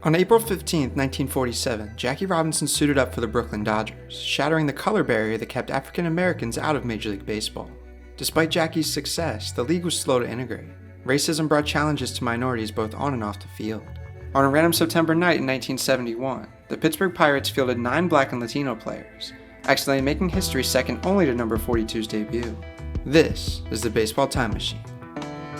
On April 15, 1947, Jackie Robinson suited up for the Brooklyn Dodgers, shattering the color barrier that kept African Americans out of Major League Baseball. Despite Jackie's success, the league was slow to integrate. Racism brought challenges to minorities both on and off the field. On a random September night in 1971, the Pittsburgh Pirates fielded 9 black and Latino players, accidentally making history second only to number 42's debut. This is the Baseball Time Machine.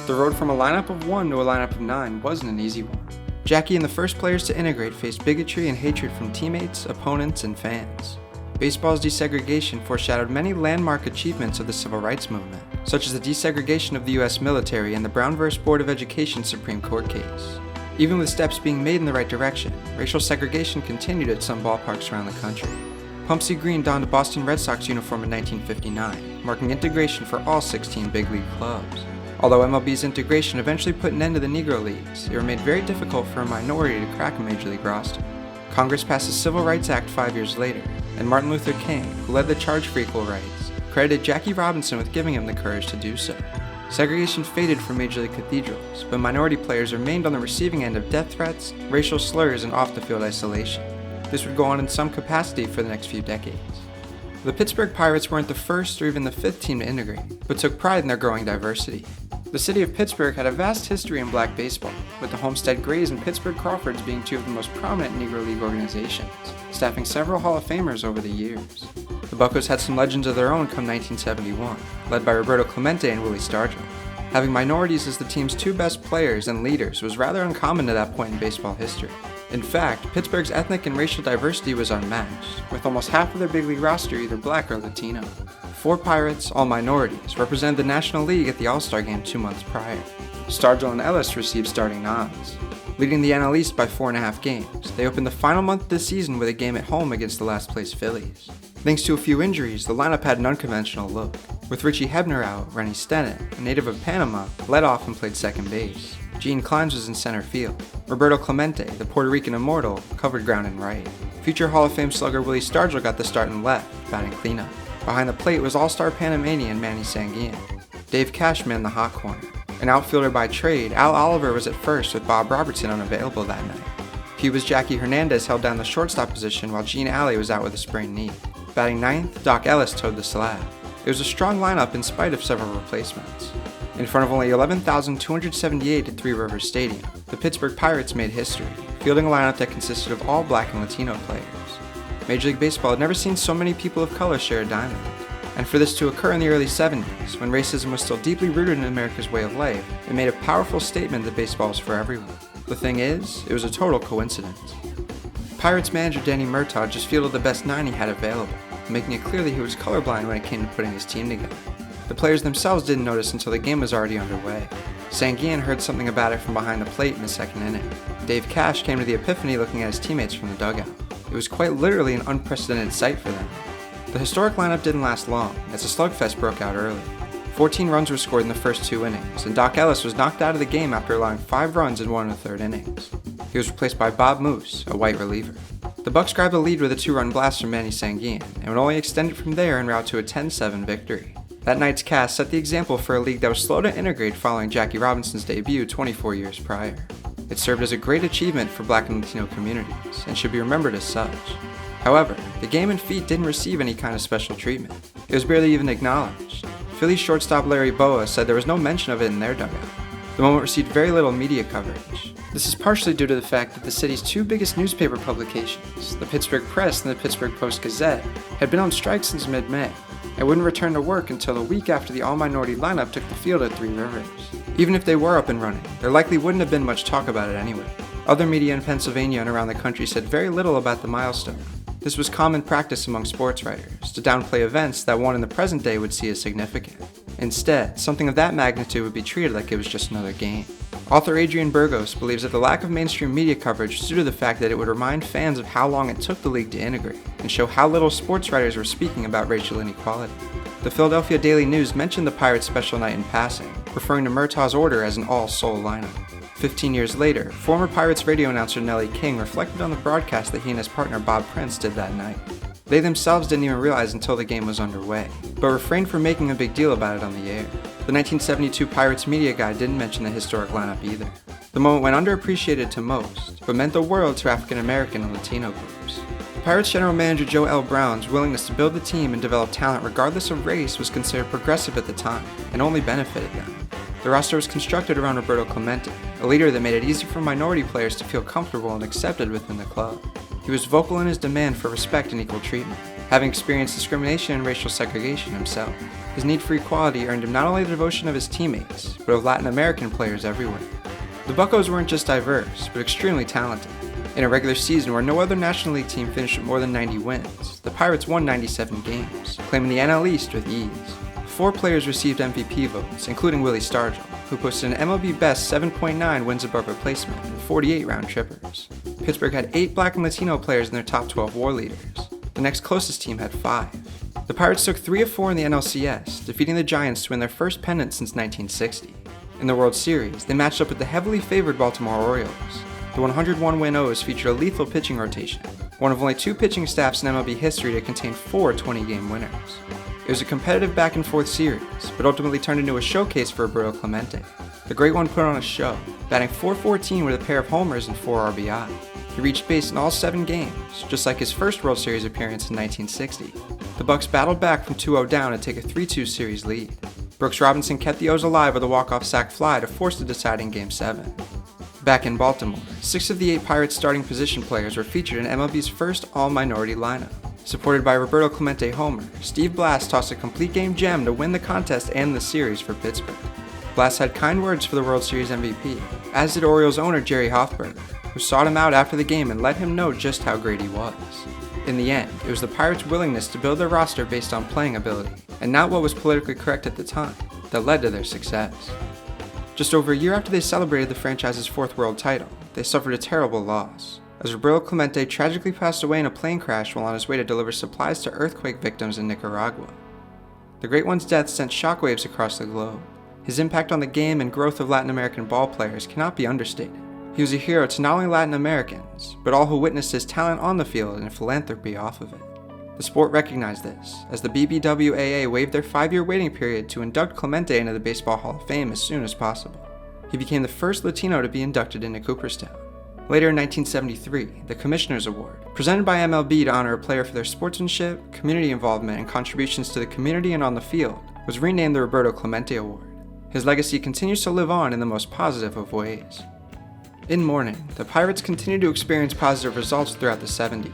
The road from a lineup of 1 to a lineup of 9 wasn't an easy one. Jackie and the first players to integrate faced bigotry and hatred from teammates, opponents, and fans. Baseball's desegregation foreshadowed many landmark achievements of the Civil Rights Movement, such as the desegregation of the U.S. military and the Brown v. Board of Education Supreme Court case. Even with steps being made in the right direction, racial segregation continued at some ballparks around the country. Pumpsy Green donned a Boston Red Sox uniform in 1959, marking integration for all 16 big league clubs. Although MLB's integration eventually put an end to the Negro Leagues, it remained very difficult for a minority to crack a Major League roster. Congress passed the Civil Rights Act 5 years later, and Martin Luther King, who led the charge for equal rights, credited Jackie Robinson with giving him the courage to do so. Segregation faded from Major League cathedrals, but minority players remained on the receiving end of death threats, racial slurs, and off-the-field isolation. This would go on in some capacity for the next few decades. The Pittsburgh Pirates weren't the first or even the 5th team to integrate, but took pride in their growing diversity. The city of Pittsburgh had a vast history in black baseball, with the Homestead Grays and Pittsburgh Crawfords being 2 of the most prominent Negro League organizations, staffing several Hall of Famers over the years. The Buccos had some legends of their own come 1971, led by Roberto Clemente and Willie Stargell. Having minorities as the team's 2 best players and leaders was rather uncommon to that point in baseball history. In fact, Pittsburgh's ethnic and racial diversity was unmatched, with almost half of their big league roster either black or Latino. 4 Pirates, all minorities, represented the National League at the All-Star Game 2 months prior. Stargell and Ellis received starting nods. Leading the NL East by 4.5 games, they opened the final month of the season with a game at home against the last-place Phillies. Thanks to a few injuries, the lineup had an unconventional look. With Richie Hebner out, Rennie Stennett, a native of Panama, led off and played second base. Gene Clines was in center field. Roberto Clemente, the Puerto Rican immortal, covered ground in right. Future Hall of Fame slugger Willie Stargell got the start in left, batting cleanup. Behind the plate was all-star Panamanian Manny Sanguillen. Dave Cash manned the hot corner. An outfielder by trade, Al Oliver was at first with Bob Robertson unavailable that night. Cuba's Jackie Hernandez held down the shortstop position while Gene Alley was out with a sprained knee. Batting ninth, Doc Ellis towed the slab. It was a strong lineup in spite of several replacements. In front of only 11,278 at Three Rivers Stadium, the Pittsburgh Pirates made history, fielding a lineup that consisted of all black and Latino players. Major League Baseball had never seen so many people of color share a diamond. And for this to occur in the early 70s, when racism was still deeply rooted in America's way of life, it made a powerful statement that baseball was for everyone. The thing is, it was a total coincidence. Pirates manager Danny Murtaugh just fielded the best 9 he had available, making it clear that he was colorblind when it came to putting his team together. The players themselves didn't notice until the game was already underway. Sanguillen heard something about it from behind the plate in the second inning. Dave Cash came to the epiphany looking at his teammates from the dugout. It was quite literally an unprecedented sight for them. The historic lineup didn't last long, as a slugfest broke out early. 14 runs were scored in the first 2 innings, and Doc Ellis was knocked out of the game after allowing 5 runs in 1 1/3 innings. He was replaced by Bob Moose, a white reliever. The Bucks grabbed the lead with a 2-run blast from Manny Sanguillen, and would only extend it from there en route to a 10-7 victory. That night's cast set the example for a league that was slow to integrate following Jackie Robinson's debut 24 years prior. It served as a great achievement for black and Latino communities, and should be remembered as such. However, the game and feat didn't receive any kind of special treatment. It was barely even acknowledged. Phillies shortstop Larry Boa said there was no mention of it in their dugout. The moment received very little media coverage. This is partially due to the fact that the city's 2 biggest newspaper publications, the Pittsburgh Press and the Pittsburgh Post-Gazette, had been on strike since mid-May, and wouldn't return to work until a week after the all-minority lineup took the field at Three Rivers. Even if they were up and running, there likely wouldn't have been much talk about it anyway. Other media in Pennsylvania and around the country said very little about the milestone. This was common practice among sports writers, to downplay events that one in the present day would see as significant. Instead, something of that magnitude would be treated like it was just another game. Author Adrian Burgos believes that the lack of mainstream media coverage was due to the fact that it would remind fans of how long it took the league to integrate, and show how little sports writers were speaking about racial inequality. The Philadelphia Daily News mentioned the Pirates' special night in passing, referring to Murtaugh's order as an all-soul lineup. 15 years later, former Pirates radio announcer Nellie King reflected on the broadcast that he and his partner Bob Prince did that night. They themselves didn't even realize until the game was underway, but refrained from making a big deal about it on the air. The 1972 Pirates media guide didn't mention the historic lineup either. The moment went underappreciated to most, but meant the world to African American and Latino groups. Pirates general manager Joe L. Brown's willingness to build the team and develop talent regardless of race was considered progressive at the time, and only benefited them. The roster was constructed around Roberto Clemente, a leader that made it easy for minority players to feel comfortable and accepted within the club. He was vocal in his demand for respect and equal treatment, having experienced discrimination and racial segregation himself. His need for equality earned him not only the devotion of his teammates, but of Latin American players everywhere. The Buccos weren't just diverse, but extremely talented. In a regular season where no other National League team finished with more than 90 wins, the Pirates won 97 games, claiming the NL East with ease. 4 players received MVP votes, including Willie Stargell, who posted an MLB best 7.9 wins above replacement and 48 round-trippers. Pittsburgh had 8 Black and Latino players in their top 12 WAR leaders. The next closest team had 5. The Pirates took 3 of 4 in the NLCS, defeating the Giants to win their first pennant since 1960. In the World Series, they matched up with the heavily favored Baltimore Orioles. The 101-win O's featured a lethal pitching rotation, one of only 2 pitching staffs in MLB history to contain 4 20-game winners. It was a competitive back-and-forth series, but ultimately turned into a showcase for Roberto Clemente. The Great One put on a show, batting .414 with a pair of homers and 4 RBI. He reached base in all 7 games, just like his first World Series appearance in 1960. The Bucks battled back from 2-0 down to take a 3-2 series lead. Brooks Robinson kept the O's alive with a walk-off sac fly to force the deciding Game 7. Back in Baltimore, 6 of the 8 Pirates starting position players were featured in MLB's first all-minority lineup. Supported by Roberto Clemente homer, Steve Blass tossed a complete game gem to win the contest and the series for Pittsburgh. Blass had kind words for the World Series MVP, as did Orioles owner Jerry Hoffberger, who sought him out after the game and let him know just how great he was. In the end, it was the Pirates' willingness to build their roster based on playing ability, and not what was politically correct at the time, that led to their success. Just over a year after they celebrated the franchise's 4th world title, they suffered a terrible loss, as Roberto Clemente tragically passed away in a plane crash while on his way to deliver supplies to earthquake victims in Nicaragua. The Great One's death sent shockwaves across the globe. His impact on the game and growth of Latin American ball players cannot be understated. He was a hero to not only Latin Americans, but all who witnessed his talent on the field and philanthropy off of it. The sport recognized this, as the BBWAA waived their 5-year waiting period to induct Clemente into the Baseball Hall of Fame as soon as possible. He became the first Latino to be inducted into Cooperstown. Later in 1973, the Commissioner's Award, presented by MLB to honor a player for their sportsmanship, community involvement, and contributions to the community and on the field, was renamed the Roberto Clemente Award. His legacy continues to live on in the most positive of ways. In mourning, the Pirates continued to experience positive results throughout the 70s,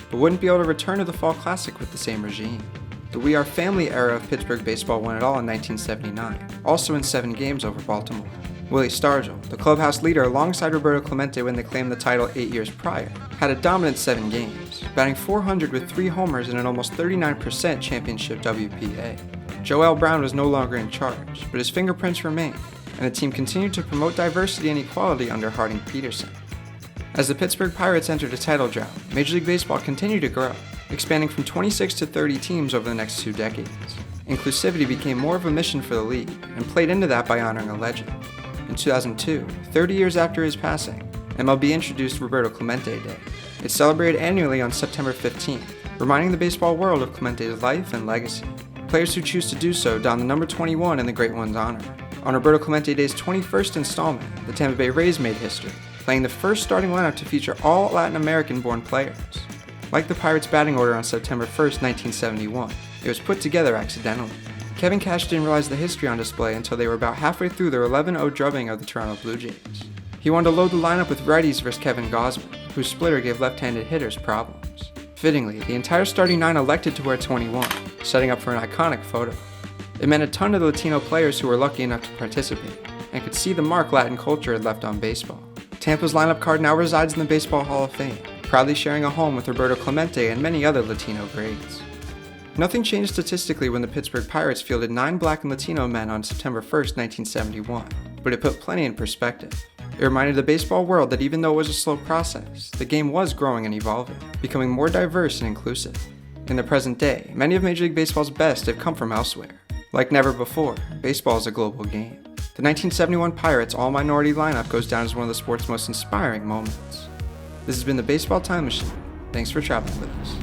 but wouldn't be able to return to the Fall Classic with the same regime. The We Are Family era of Pittsburgh baseball won it all in 1979, also in 7 games over Baltimore. Willie Stargell, the clubhouse leader alongside Roberto Clemente when they claimed the title 8 years prior, had a dominant 7 games, batting .400 with 3 homers and an almost 39% championship WPA. Joe L. Brown was no longer in charge, but his fingerprints remained, and the team continued to promote diversity and equality under Harding Peterson. As the Pittsburgh Pirates entered a title drought, Major League Baseball continued to grow, expanding from 26 to 30 teams over the next 2 decades. Inclusivity became more of a mission for the league, and played into that by honoring a legend. In 2002, 30 years after his passing, MLB introduced Roberto Clemente Day. It's celebrated annually on September 15th, reminding the baseball world of Clemente's life and legacy. Players who choose to do so don the number 21 in the Great One's honor. On Roberto Clemente Day's 21st installment, the Tampa Bay Rays made history, playing the first starting lineup to feature all Latin American-born players. Like the Pirates' batting order on September 1st, 1971, it was put together accidentally. Kevin Cash didn't realize the history on display until they were about halfway through their 11-0 drubbing of the Toronto Blue Jays. He wanted to load the lineup with righties versus Kevin Gausman, whose splitter gave left-handed hitters problems. Fittingly, the entire starting 9 elected to wear 21, setting up for an iconic photo. It meant a ton to the Latino players who were lucky enough to participate, and could see the mark Latin culture had left on baseball. Tampa's lineup card now resides in the Baseball Hall of Fame, proudly sharing a home with Roberto Clemente and many other Latino greats. Nothing changed statistically when the Pittsburgh Pirates fielded 9 Black and Latino men on September 1st, 1971, but it put plenty in perspective. It reminded the baseball world that even though it was a slow process, the game was growing and evolving, becoming more diverse and inclusive. In the present day, many of Major League Baseball's best have come from elsewhere. Like never before, baseball is a global game. The 1971 Pirates all-minority lineup goes down as one of the sport's most inspiring moments. This has been the Baseball Time Machine. Thanks for traveling with us.